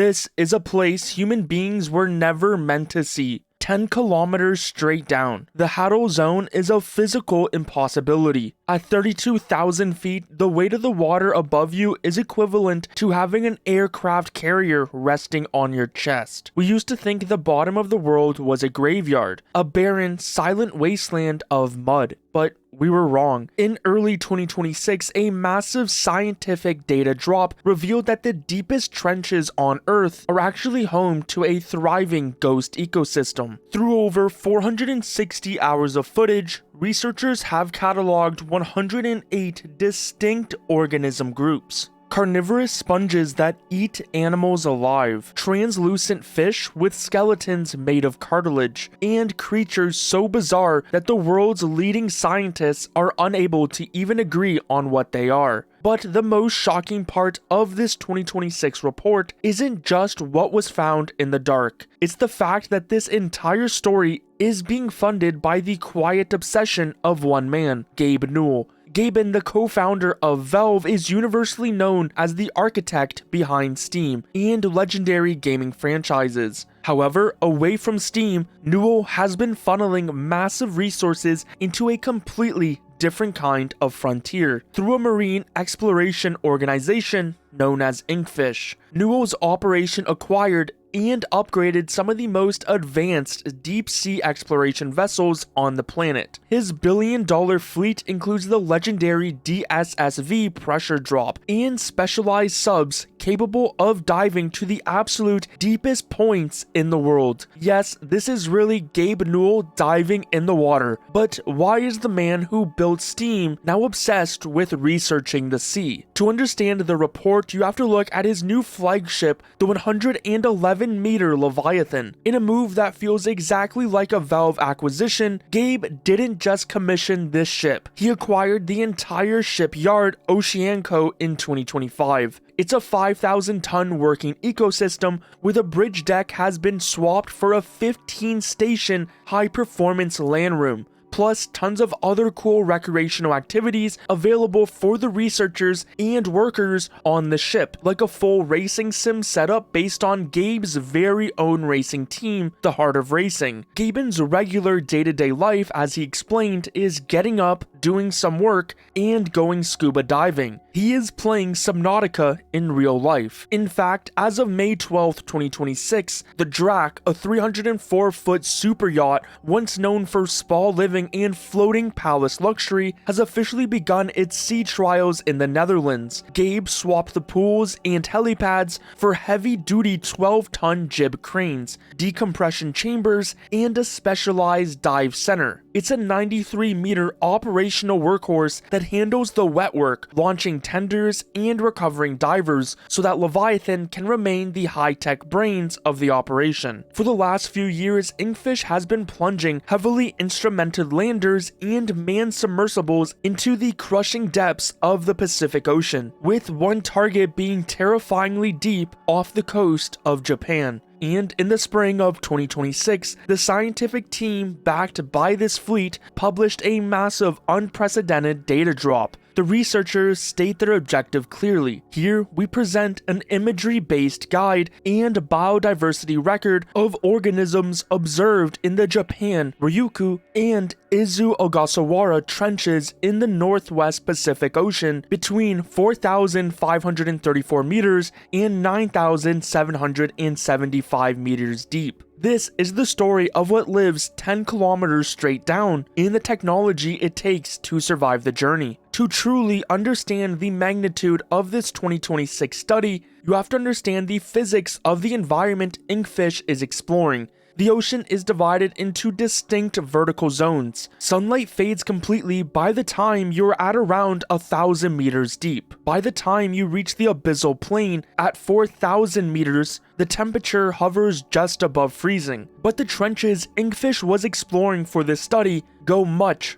This is a place human beings were never meant to see. 10 kilometers straight down. The Hadal zone is a physical impossibility. At 32,000 feet, the weight of the water above you is equivalent to having an aircraft carrier resting on your chest. We used to think the bottom of the world was a graveyard, a barren, silent wasteland of mud. But we were wrong. In early 2026, a massive scientific data drop revealed that the deepest trenches on Earth are actually home to a thriving ghost ecosystem. Through over 460 hours of footage, researchers have cataloged 108 distinct organism groups. Carnivorous sponges that eat animals alive, translucent fish with skeletons made of cartilage, and creatures so bizarre that the world's leading scientists are unable to even agree on what they are. But the most shocking part of this 2026 report isn't just what was found in the dark. It's the fact that this entire story is being funded by the quiet obsession of one man, Gabe Newell. Gabe, the co-founder of Valve, is universally known as the architect behind Steam and legendary gaming franchises. However, away from Steam, Newell has been funneling massive resources into a completely different kind of frontier through a marine exploration organization known as Inkfish. Newell's operation acquired and upgraded some of the most advanced deep-sea exploration vessels on the planet. His billion-dollar fleet includes the legendary DSSV pressure drop and specialized subs capable of diving to the absolute deepest points in the world. Yes, this is really Gabe Newell diving in the water, but why is the man who built Steam now obsessed with researching the sea? To understand the report, you have to look at his new flagship, the 111-meter Leviathan. In a move that feels exactly like a Valve acquisition, Gabe didn't just commission this ship. He acquired the entire shipyard Oceanco in 2025. It's a 5,000-ton working ecosystem where the bridge deck has been swapped for a 15-station high-performance land room, plus tons of other cool recreational activities available for the researchers and workers on the ship, like a full racing sim setup based on Gabe's very own racing team, the Heart of Racing. Gaben's regular day-to-day life, as he explained, is getting up, doing some work, and going scuba diving. He is playing Subnautica in real life. In fact, as of May 12, 2026, the Draak, a 304-foot super yacht once known for spa living and floating palace luxury, has officially begun its sea trials in the Netherlands. Gabe swapped the pools and helipads for heavy-duty 12-ton jib cranes, decompression chambers, and a specialized dive center. It's a 93-meter operational workhorse that handles the wet work, launching tenders and recovering divers so that Leviathan can remain the high-tech brains of the operation. For the last few years, Inkfish has been plunging heavily instrumented landers and manned submersibles into the crushing depths of the Pacific Ocean, with one target being terrifyingly deep off the coast of Japan. And in the spring of 2026, the scientific team backed by this fleet published a massive, unprecedented data drop. The researchers state their objective clearly. Here, we present an imagery-based guide and biodiversity record of organisms observed in the Japan, Ryukyu, and Izu-Ogasawara trenches in the northwest Pacific Ocean between 4,534 meters and 9,775 meters deep. This is the story of what lives 10 kilometers straight down and the technology it takes to survive the journey. To truly understand the magnitude of this 2026 study, you have to understand the physics of the environment Inkfish is exploring. The ocean is divided into distinct vertical zones. Sunlight fades completely by the time you're at around 1,000 meters deep. By the time you reach the abyssal plain at 4,000 meters, the temperature hovers just above freezing. But the trenches Inkfish was exploring for this study go much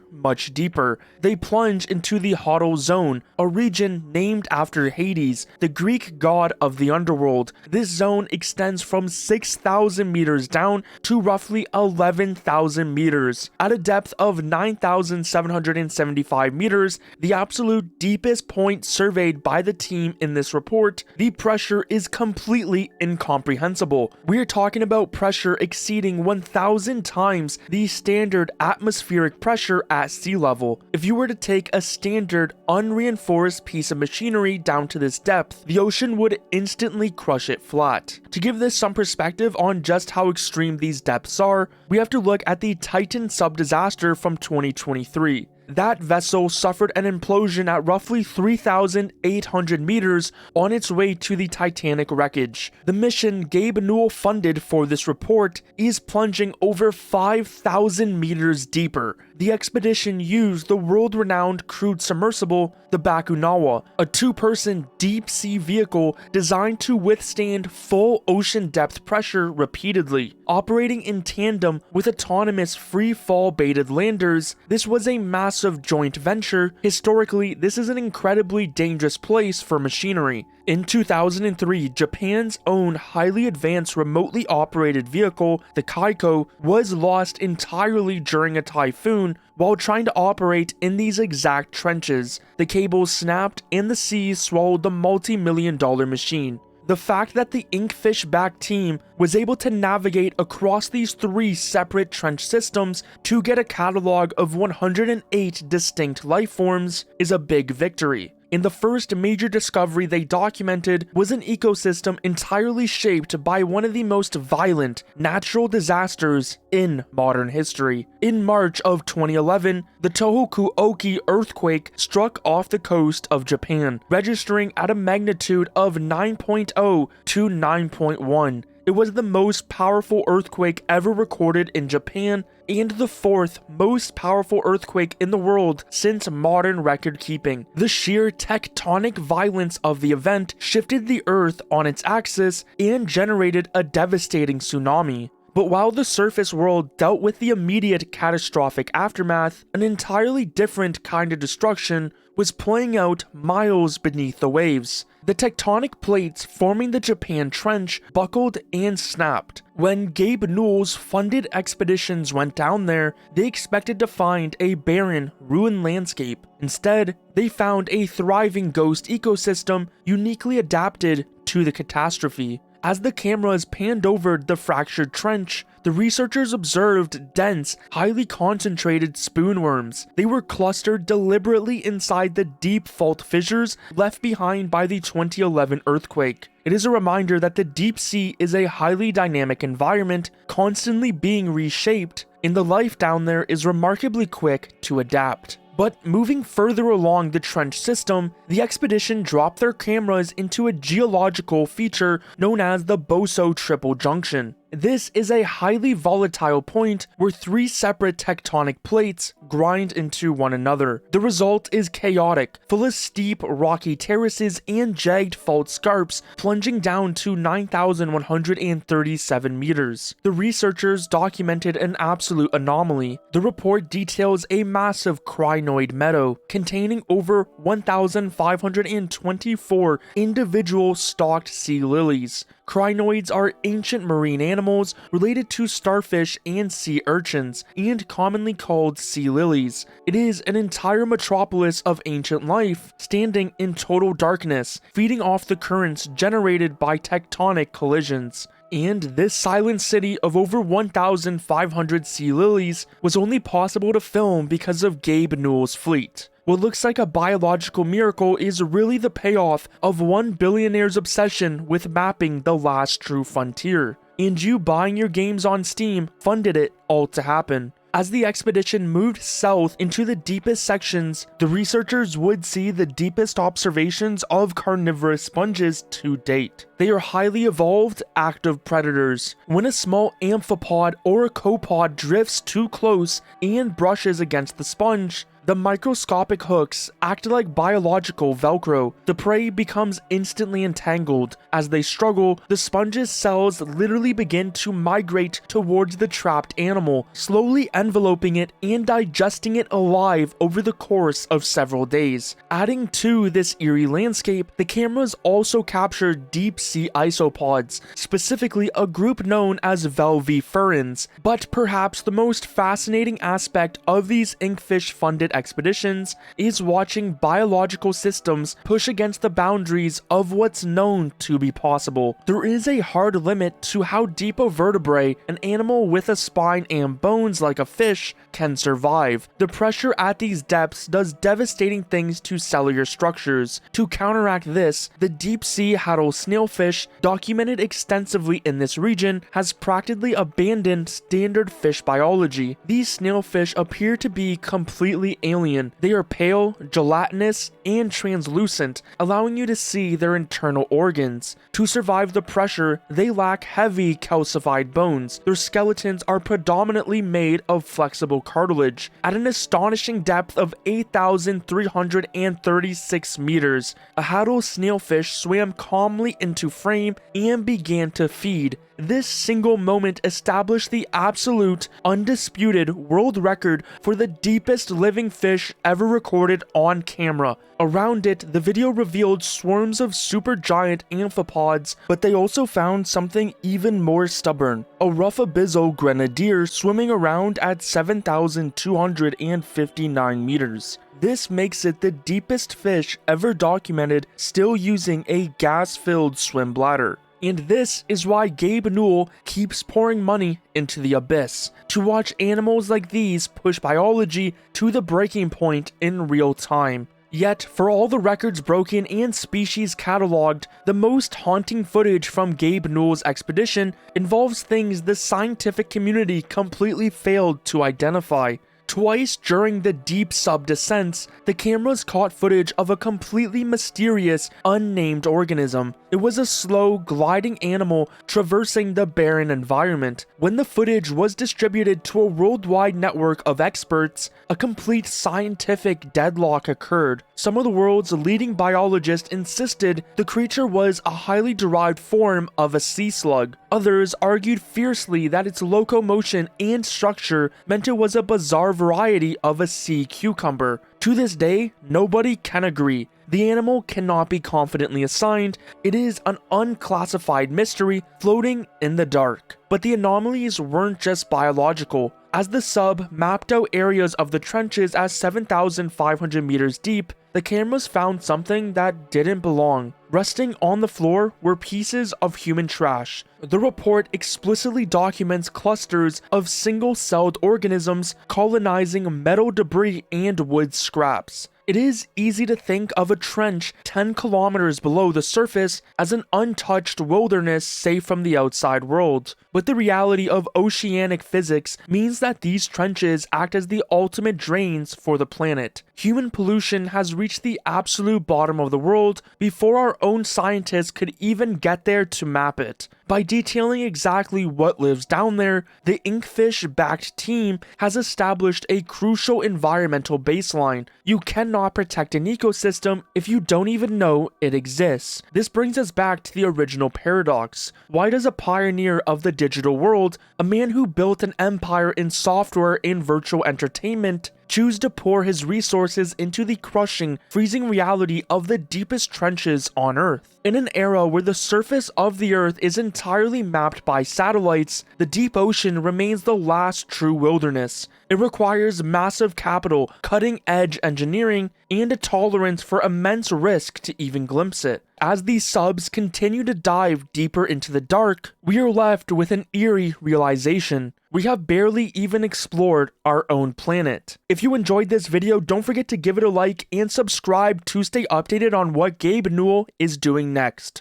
deeper. They plunge into the Hadal zone, a region named after Hades, the Greek god of the underworld. This zone extends from 6,000 meters down to roughly 11,000 meters. At a depth of 9,775 meters, the absolute deepest point surveyed by the team in this report, the pressure is completely incomprehensible. incomprehensible. We're talking about pressure exceeding 1,000 times the standard atmospheric pressure at sea level. If you were to take a standard unreinforced piece of machinery down to this depth, the ocean would instantly crush it flat. To give this some perspective on just how extreme these depths are, we have to look at the Titan sub-disaster from 2023. That vessel suffered an implosion at roughly 3,800 meters on its way to the Titanic wreckage. The mission Gabe Newell funded for this report is plunging over 5,000 meters deeper. The expedition used the world-renowned crewed submersible, the Bakunawa, a two-person deep-sea vehicle designed to withstand full ocean depth pressure repeatedly. Operating in tandem with autonomous free-fall baited landers, this was a massive joint venture. Historically, this is an incredibly dangerous place for machinery. In 2003, Japan's own highly advanced remotely operated vehicle, the Kaiko, was lost entirely during a typhoon while trying to operate in these exact trenches. The cables snapped and the seas swallowed the multi-million-dollar machine. The fact that the Inkfish-backed team was able to navigate across these three separate trench systems to get a catalog of 108 distinct life forms is a big victory. And the first major discovery they documented was an ecosystem entirely shaped by one of the most violent natural disasters in modern history. In March of 2011, the Tohoku Oki earthquake struck off the coast of Japan, registering at a magnitude of 9.0 to 9.1. It was the most powerful earthquake ever recorded in Japan and the fourth most powerful earthquake in the world since modern record keeping. The sheer tectonic violence of the event shifted the Earth on its axis and generated a devastating tsunami. But while the surface world dealt with the immediate catastrophic aftermath, an entirely different kind of destruction was playing out miles beneath the waves. The tectonic plates forming the Japan Trench buckled and snapped. When Gabe Newell's funded expeditions went down there, they expected to find a barren, ruined landscape. Instead, they found a thriving ghost ecosystem uniquely adapted to the catastrophe. As the cameras panned over the fractured trench, the researchers observed dense, highly concentrated spoonworms. They were clustered deliberately inside the deep fault fissures left behind by the 2011 earthquake. It is a reminder that the deep sea is a highly dynamic environment, constantly being reshaped, and the life down there is remarkably quick to adapt. But moving further along the trench system, the expedition dropped their cameras into a geological feature known as the Boso Triple Junction. This is a highly volatile point where three separate tectonic plates grind into one another. The result is chaotic, full of steep, rocky terraces and jagged fault scarps plunging down to 9,137 meters. The researchers documented an absolute anomaly. The report details a massive Crinoid Meadow containing over 1,524 individual stalked sea lilies. Crinoids are ancient marine animals related to starfish and sea urchins, and commonly called sea lilies. It is an entire metropolis of ancient life, standing in total darkness, feeding off the currents generated by tectonic collisions. And this silent city of over 1,500 sea lilies was only possible to film because of Gabe Newell's fleet. What looks like a biological miracle is really the payoff of one billionaire's obsession with mapping the last true frontier. And you buying your games on Steam funded it all to happen. As the expedition moved south into the deepest sections, the researchers would see the deepest observations of carnivorous sponges to date. They are highly evolved, active predators. When a small amphipod or a copod drifts too close and brushes against the sponge, the microscopic hooks act like biological Velcro. The prey becomes instantly entangled. As they struggle, the sponge's cells literally begin to migrate towards the trapped animal, slowly enveloping it and digesting it alive over the course of several days. Adding to this eerie landscape, the cameras also capture deep-sea isopods, specifically a group known as Velvifurans. But perhaps the most fascinating aspect of these Inkfish-funded expeditions is watching biological systems push against the boundaries of what's known to be possible. There is a hard limit to how deep a vertebrae, an animal with a spine and bones like a fish, can survive. The pressure at these depths does devastating things to cellular structures. To counteract this, the deep-sea Hadal snailfish, documented extensively in this region, has practically abandoned standard fish biology. These snailfish appear to be completely alien. They are pale, gelatinous, and translucent, allowing you to see their internal organs. To survive the pressure, they lack heavy calcified bones. Their skeletons are predominantly made of flexible cartilage. At an astonishing depth of 8,336 meters, a Hadal snailfish swam calmly into frame and began to feed. This single moment established the absolute, undisputed world record for the deepest living fish ever recorded on camera. Around it, the video revealed swarms of supergiant amphipods, but they also found something even more stubborn: a rough abyssal grenadier swimming around at 7,259 meters. This makes it the deepest fish ever documented still using a gas-filled swim bladder. And this is why Gabe Newell keeps pouring money into the abyss, to watch animals like these push biology to the breaking point in real time. Yet, for all the records broken and species cataloged, the most haunting footage from Gabe Newell's expedition involves things the scientific community completely failed to identify. Twice during the deep sub-descents, the cameras caught footage of a completely mysterious, unnamed organism. It was a slow, gliding animal traversing the barren environment. When the footage was distributed to a worldwide network of experts, a complete scientific deadlock occurred. Some of the world's leading biologists insisted the creature was a highly derived form of a sea slug. Others argued fiercely that its locomotion and structure meant it was a bizarre variety of a sea cucumber. To this day, nobody can agree. The animal cannot be confidently assigned. It is an unclassified mystery floating in the dark. But the anomalies weren't just biological. As the sub mapped out areas of the trenches at 7,500 meters deep, the cameras found something that didn't belong. Resting on the floor were pieces of human trash. The report explicitly documents clusters of single-celled organisms colonizing metal debris and wood scraps. It is easy to think of a trench 10 kilometers below the surface as an untouched wilderness safe from the outside world. But the reality of oceanic physics means that these trenches act as the ultimate drains for the planet. Human pollution has reached the absolute bottom of the world before our own scientists could even get there to map it. By detailing exactly what lives down there, the Inkfish-backed team has established a crucial environmental baseline. You cannot protect an ecosystem if you don't even know it exists. This brings us back to the original paradox. Why does a pioneer of the digital world, a man who built an empire in software and virtual entertainment, choose to pour his resources into the crushing, freezing reality of the deepest trenches on Earth? In an era where the surface of the Earth is entirely mapped by satellites, the deep ocean remains the last true wilderness. It requires massive capital, cutting-edge engineering, and a tolerance for immense risk to even glimpse it. As these subs continue to dive deeper into the dark, we are left with an eerie realization. We have barely even explored our own planet. If you enjoyed this video, don't forget to give it a like and subscribe to stay updated on what Gabe Newell is doing next.